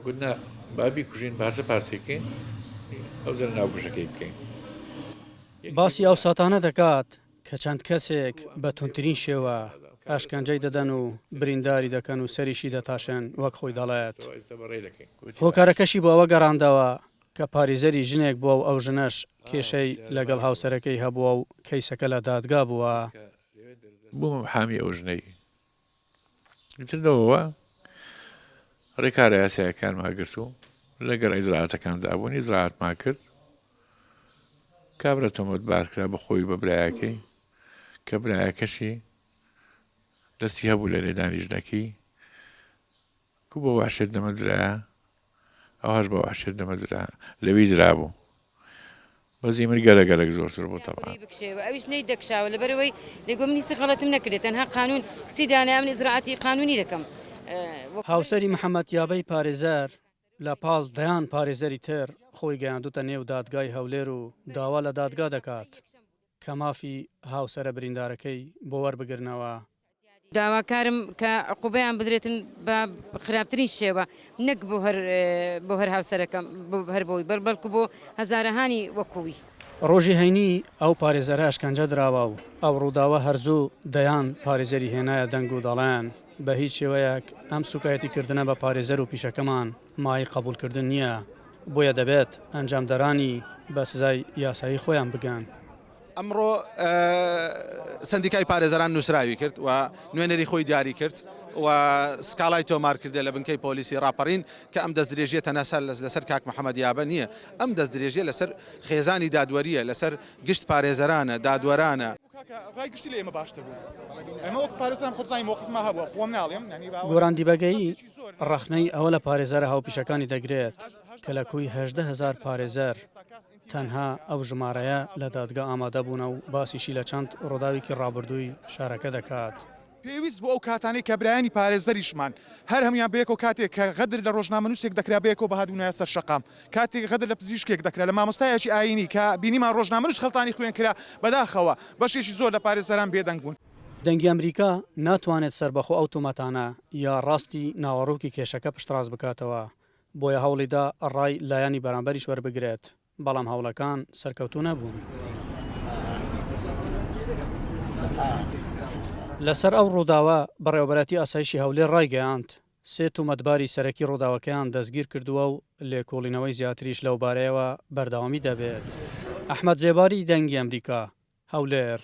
قلنا بابی کوژین باسە پارچێکین ئەو زەر ناوگوشەکەی بکەین. باسی ئەو ساتانە دەکات کە چەند کەسێک بە تونترین شێوە ئاشکەنجەی دەدەن و برینداری دەکەن و سەریشی دەتاشێن وەک خۆی دەڵێت. هۆکارەکەشی بۆ ئەوە گەڕاندەوە کە پارێزەری ژنێک بووە و ئەو ژنەش کێشەی لەگەڵ هاوسەرەکەی هەبووە و کەیسەکە لە دادگا بووە. بوومە حامی ئەو ژنەی تردەوەوە ڕێکارە یاسایەکانمان گرت و لەگەر ئیزراعەتەکاندا بوون ئیزراعەتمان کرد کابرا تۆمەتبارکرا بە خۆی بە برایەکەی کە برایەکەشی دەستی هەبوو لە لێدانی ژنەکەی کو بە واشێت دەمەدرایە ئەوهاش بە واشێت دەمەدرا لەوی درابوو بەزی من گەلەگەلێک زۆرتر بوو تەبعا ئەویش نەی دەکشاوە لەبەرەوەی لێگوم نیستی خەڵەتم نەکرێت تەنها قانون چی دانای من ئیزراعەتی قانونی دەکەم. هاوسەری محەممەد یابەی پارێزەر لە پاڵ دەیان پارێزەری تر خۆی گەیاندوتە نێو دادگای هەولێر و داوا لە دادگا دەکات کە مافی هاوسەرە بریندارەکەی بۆ وەربگرنەوە. داواکارم کە عقوبەیان بدرێتن بە خراپترین شێوە نەک بۆ هەر هاوسەرەکەم هەر بۆی بەڵکو بۆ هەزارەهانی وەکووی. ڕۆژی هەینی ئەو پارێزەرە ئەشکەنجە دراوە و ئەو ڕووداوە هەرزوو دەیان پارێزەری هێنایە دەنگ و دەڵێن بە هیچ شێوەیەک ئەم سوکایەتیکردنە بە پارێزەر و پیشەکەمان مای قبولکردن نییە بۆیە دەبێت ئەنجامدەرانی بە سزای یاسایی خۆیان بگەن. ئەمڕۆ سندیکای پارێزەران نووسراوی کرد و نوێنەری خۆی دیاری کرد و سکاڵای تۆمار کردە لە بنکەی پۆلیسی ڕاپەڕین کە ئەم دەست درێژیە تەنەسەر لەسەر کاک محەممەد یابە نییە ئەم دەست درێژیە لەسەر خێزانی دادوەریە لەسەر گشت پارێزەرانە دادوەرانە. ڕایگشتی لە ئێمە باشتر بوو ئەمە وەک پارێزان خۆزانی موقفما هەبووە خۆم ناڵێم گۆران دیبەگەیی ڕەخنەی ئەوە لە پارێزەرە هاوپیشەکانی دەگرێت کە لە کوی 18,000 پارێزەر تەنها ئەو ژمارەیە لە دادگا ئامادە بوونە و باسیشی لە چەند ڕۆداوێکی ڕابردووی شارەکە دەکات. پێویست بۆ ئەو کاتانی کە برایانی پارێزەریشمان هەر هەمویان بەیەکەوە کاتێک کە غەدر لە ڕۆژنامەنووسێک دەکرا بەیەکەوە بەهادوونایە سەر شەقام کاتێک غەدر لە پزیشکێک دەکرا لە مامۆستایەکی ئاینی کە بینیمان ڕۆژنامەنووس خەڵتانی خوێن کرا بەداخەوە بەشێکی زۆر لە پارێزەران بێدەنگ بوون. دەنگی ئەمریکا ناتوانێت سەربەخۆ ئەو تۆمەتانە یا ڕاستی ناوەڕووکی کێشەکە پشتڕاست بکاتەوە بۆیە هەوڵیدا ڕای لایانی بەرامبەریش وەربگرێت بەڵام هەوڵەکان سەرکەوتوو نەبوون. لەسەر ئەو ڕووداوە بەڕێوەبەتی ئاسایشی هەولێر ڕایگەیاند 3 تومەتباری سەرەکی ڕووداوەکەیان دەستگیر کردووە و لێکۆڵینەوەی زیاتریش لەو بارەیەوە بەردەوامی دەبێت. ئەحمەد جێباری دەنگی ئەمریکا هەولێر.